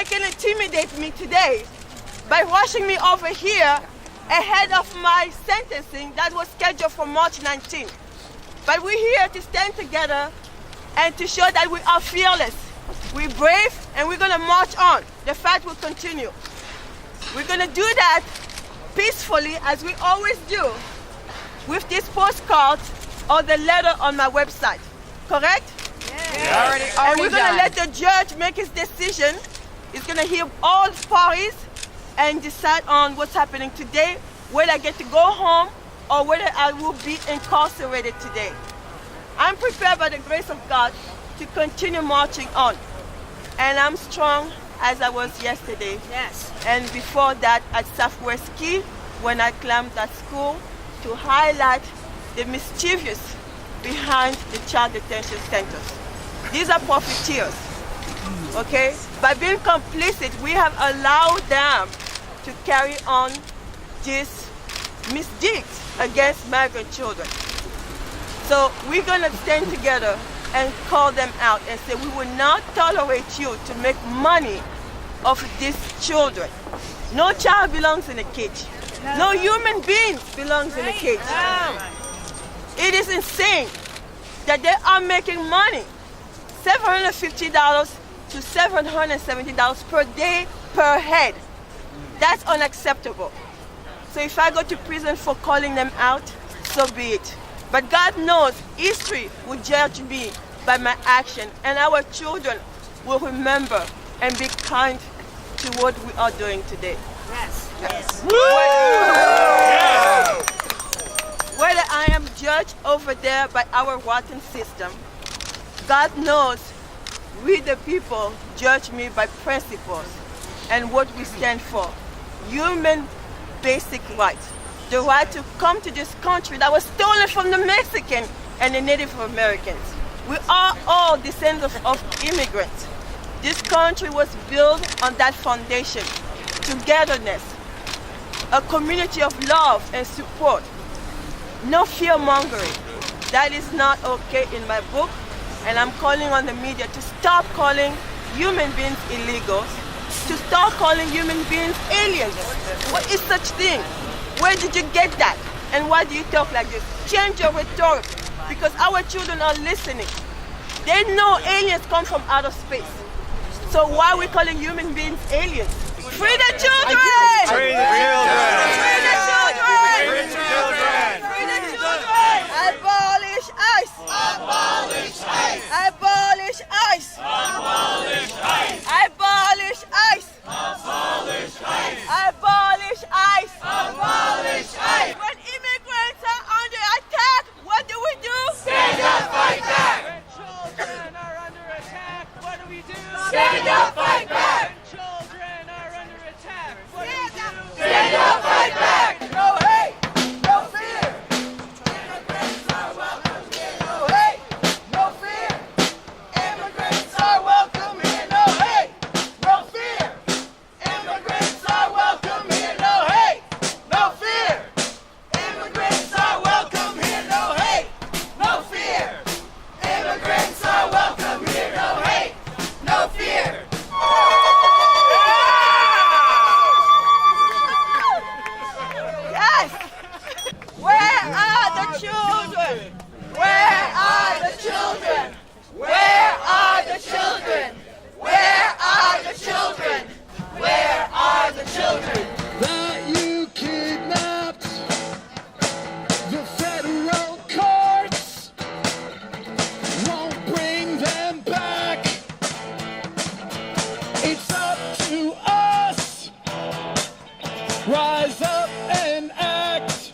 they can intimidate me today by rushing me over here ahead of my sentencing that was scheduled for March 19th. But we're here to stand together and to show that we are fearless. We're brave and we're going to march on. The fight will continue. We're going to do that peacefully as we always do with this postcard or the letter on my website. Correct? Yes. And we're going to let the judge make his decision. He's going to hear all parties and decide on what's happening today, whether I get to go home or whether I will be incarcerated today. I'm prepared by the grace of God to continue marching on. And I'm strong as I was yesterday. Yes. And before that at Southwest Key, when I climbed that school to highlight the mischievous behind the child detention centers. These are profiteers, okay? By being complicit, we have allowed them to carry on this misdeeds against migrant children. So we're gonna stand together and call them out and say we will not tolerate you to make money off of these children. No child belongs in a cage. No human being belongs in a cage. It is insane that they are making money, $750 to $770 per day per head. That's unacceptable. So if I go to prison for calling them out, so be it. But God knows history will judge me by my action, and our children will remember and be kind to what we are doing today. Yes. Yes. Whether I am judged over there by our rotten system, God knows we the people judge me by principles and what we stand for. Human basic rights. The right to come to this country that was stolen from the Mexican and the Native Americans. We are all descendants of immigrants. This country was built on that foundation. Togetherness, a community of love and support. No fear-mongering. That is not okay in my book, and I'm calling on the media to stop calling human beings illegals, to start calling human beings aliens. What is such thing? Where did you get that? And why do you talk like this? Change your rhetoric, because our children are listening. They know aliens come from outer space. So why are we calling human beings aliens? Free the children! Free the children! Free the children! Free the children! Free the children! Abolish ICE! Abolish ICE! Abolish ICE! Abolish ICE! Abolish ICE! Abolish ICE! Abolish ICE! Abolish ICE! When immigrants are under attack, what do? Stand up, fight back! When children are under attack, what do? Stand up, fight back! When children are under attack, what do? Stand up, fight back! No hate, no fear. Immigrants are welcome here. No hate, no fear. Immigrants are welcome here. No hate, no fear. Immigrants are welcome here. No hate, no fear. Immigrants are welcome here. No hate, no fear. Immigrants are welcome here. No hate, no fear. Yes! Where are the children? Where are the children? Where are the children? Where are the children? Where are the children? That you kidnapped. The federal courts won't bring them back. It's up to us. Rise up and act.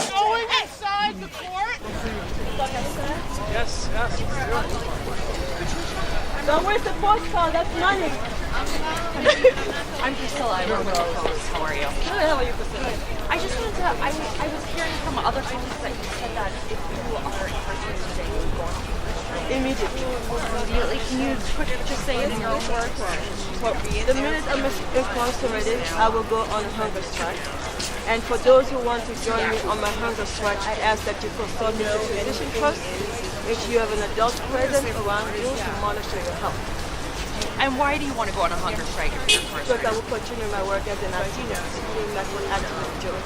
Going inside the court? Yes. So where's the postcard? That's money. I'm Priscilla. I work with the Post. How are you? Who the hell are you, Priscilla? I just wanted to, I was hearing from other sources that you said that if you are incarcerated today, you would go on a strike. Immediately. Immediately. Can you just say it in your own words? The minute I'm incarcerated, I will go on hunger strike. And for those who want to join me on my hunger strike, I ask that you consult with your physician first. Make sure you have an adult present around you to monitor your health. And why do you want to go on a hunger strike if you're Because I incarcerated? will continue my work as an activist, doing that one activist job.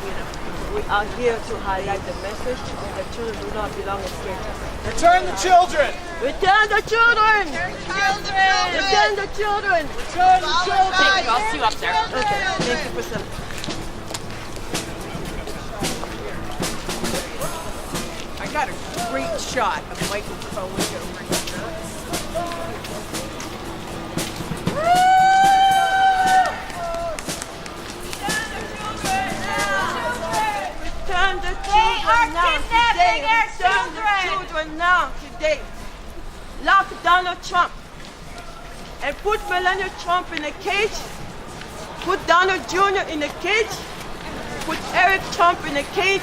We are here to highlight the message that children do not belong in cages. Return the children! Return the children! Return the children! Return the children! Thank you. I'll see you up there. Okay, thank you, Priscilla. I got a great shot of Michael Cohen right here. Return the children now today. Return the children now today. Lock Donald Trump and put Melania Trump in a cage. Put Donald Jr. in a cage. Put Eric Trump in a cage.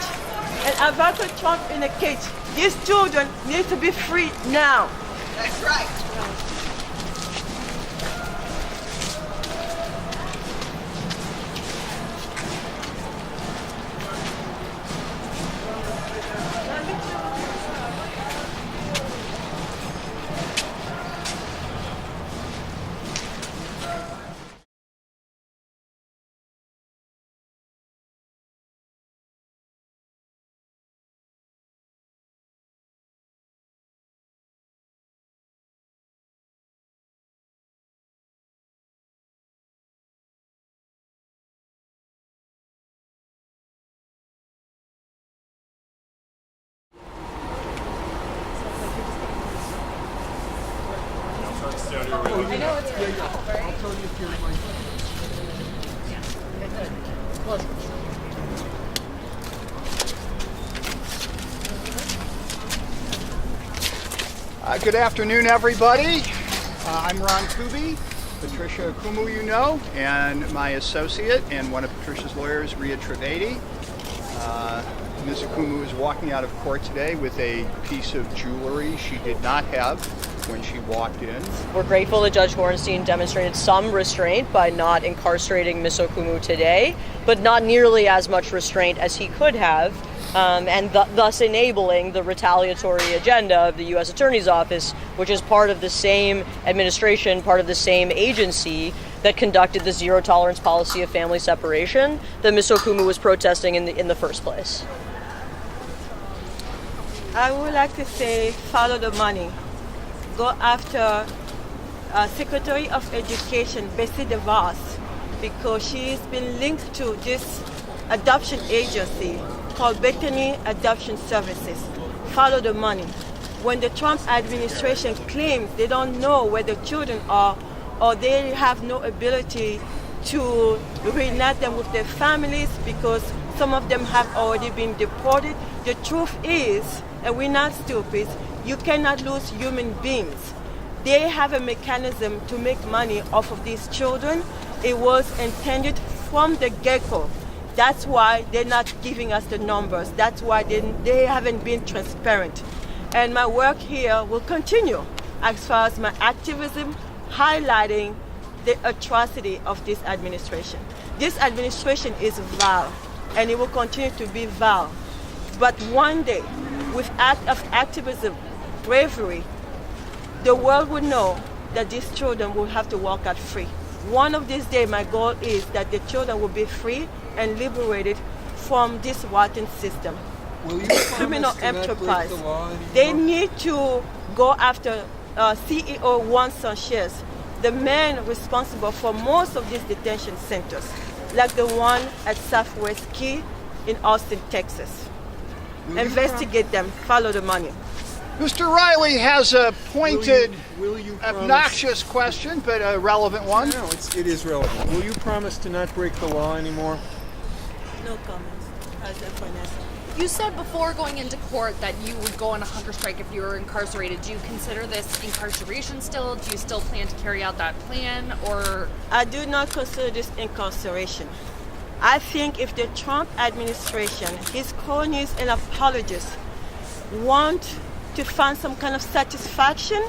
And Ivanka Trump in a cage. These children need to be free now. That's right. Good afternoon, everybody. I'm Ron Kuby, Patricia Okoumou, you know, and my associate and one of Patricia's lawyers, Ria Trivedi. Ms. Okoumou is walking out of court today with a piece of jewelry she did not have when she walked in. We're grateful that Judge Horenstein demonstrated some restraint by not incarcerating Ms. Okoumou today, but not nearly as much restraint as he could have, and thus enabling the retaliatory agenda of the U.S. Attorney's Office, which is part of the same administration, part of the same agency that conducted the zero-tolerance policy of family separation that Ms. Okoumou was protesting in the first place. I would like to say follow the money. Go after Secretary of Education, Bessie DeVos, because she's been linked to this adoption agency called Bethany Adoption Services. Follow the money. When the Trump administration claims they don't know where the children are, or they have no ability to reunite them with their families because some of them have already been deported, the truth is, and we're not stupid, you cannot lose human beings. They have a mechanism to make money off of these children. It was intended from the get-go. That's why they're not giving us the numbers. That's why they haven't been transparent. And my work here will continue as far as my activism, highlighting the atrocity of this administration. This administration is vile, and it will continue to be vile. But one day, with act of activism, bravery, the world will know that these children will have to walk out free. One of these days, my goal is that the children will be free and liberated from this rotten system. Will you Criminal promise to not break enterprise. the law anymore? They need to go after CEO Juan Sanchez, the man responsible for most of these detention centers, like the one at Southwest Key in Austin, Texas. Investigate them, follow the money. Mr. Riley has a pointed, Will you promise? obnoxious question, but a relevant one. No, it is relevant. Will you promise to not break the law anymore? No comments. How's that, Vanessa? You said before going into court that you would go on a hunger strike if you were incarcerated. Do you consider this incarceration still? Do you still plan to carry out that plan, or? I do not consider this incarceration. I think if the Trump administration, his cronies and apologists want to find some kind of satisfaction,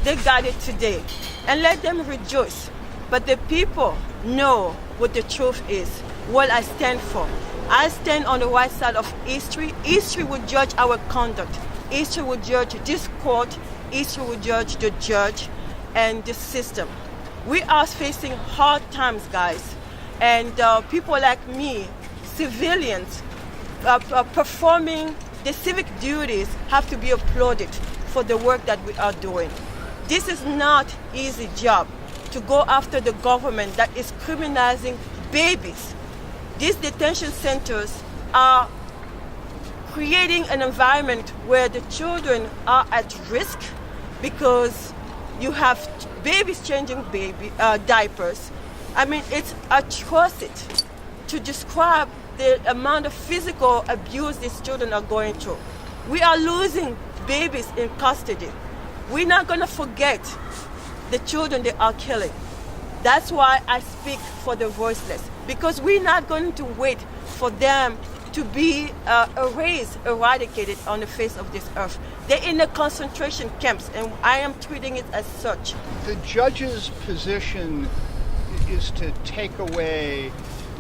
they got it today. And let them rejoice. But the people know what the truth is, what I stand for. I stand on the right side of history. History will judge our conduct. History will judge this court. History will judge the judge and the system. We are facing hard times, guys. And people like me, civilians, performing the civic duties have to be applauded for the work that we are doing. This is not easy job to go after the government that is criminalizing babies. These detention centers are creating an environment where the children are at risk because you have babies changing diapers. I mean, it's atrocity to describe the amount of physical abuse these children are going through. We are losing babies in custody. We're not going to forget the children they are killing. That's why I speak for the voiceless, because we're not going to wait for them to be eradicated on the face of this earth. They're in the concentration camps, and I am treating it as such. The judge's position is to take away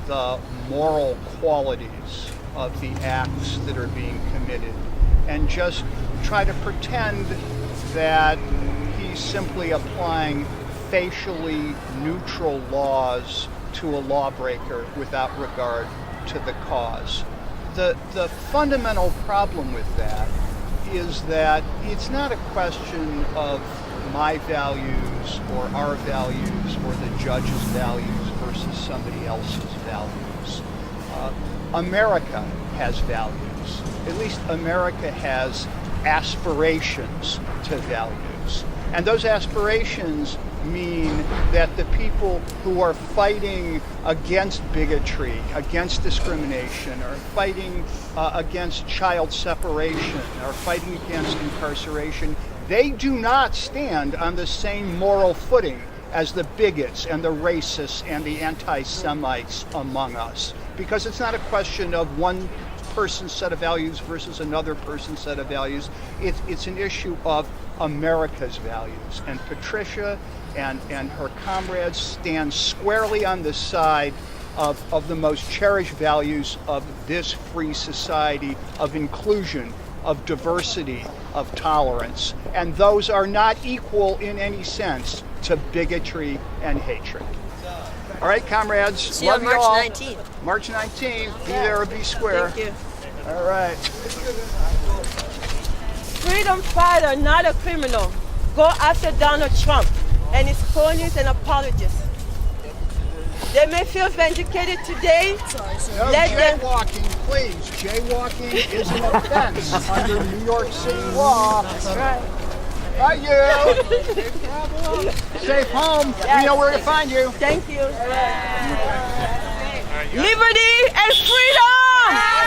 the moral qualities of the acts that are being committed and just try to pretend that he's simply applying facially neutral laws to a lawbreaker without regard to the cause. The fundamental problem with that is that it's not a question of my values or our values or the judge's values versus somebody else's values. America has values. At least America has aspirations to values. And those aspirations mean that the people who are fighting against bigotry, against discrimination, or fighting against child separation, or fighting against incarceration, they do not stand on the same moral footing as the bigots and the racists and the anti-Semites among us. Because it's not a question of one person's set of values versus another person's set of values. It's an issue of America's values. And Patricia and her comrades stand squarely on the side of the most cherished values of this free society, of inclusion, of diversity, of tolerance. And those are not equal in any sense to bigotry and hatred. All right, comrades. See you on March 19th. March 19th. Be there or be square. Thank you. All right. Freedom fighter, not a criminal. Go after Donald Trump and his cronies and apologists. They may feel vindicated today. No Let them. jaywalking, please. Jaywalking is an offense under New York City law. That's right. Bye, you. Safe home. We know where to find you. Thank you. Liberty and freedom!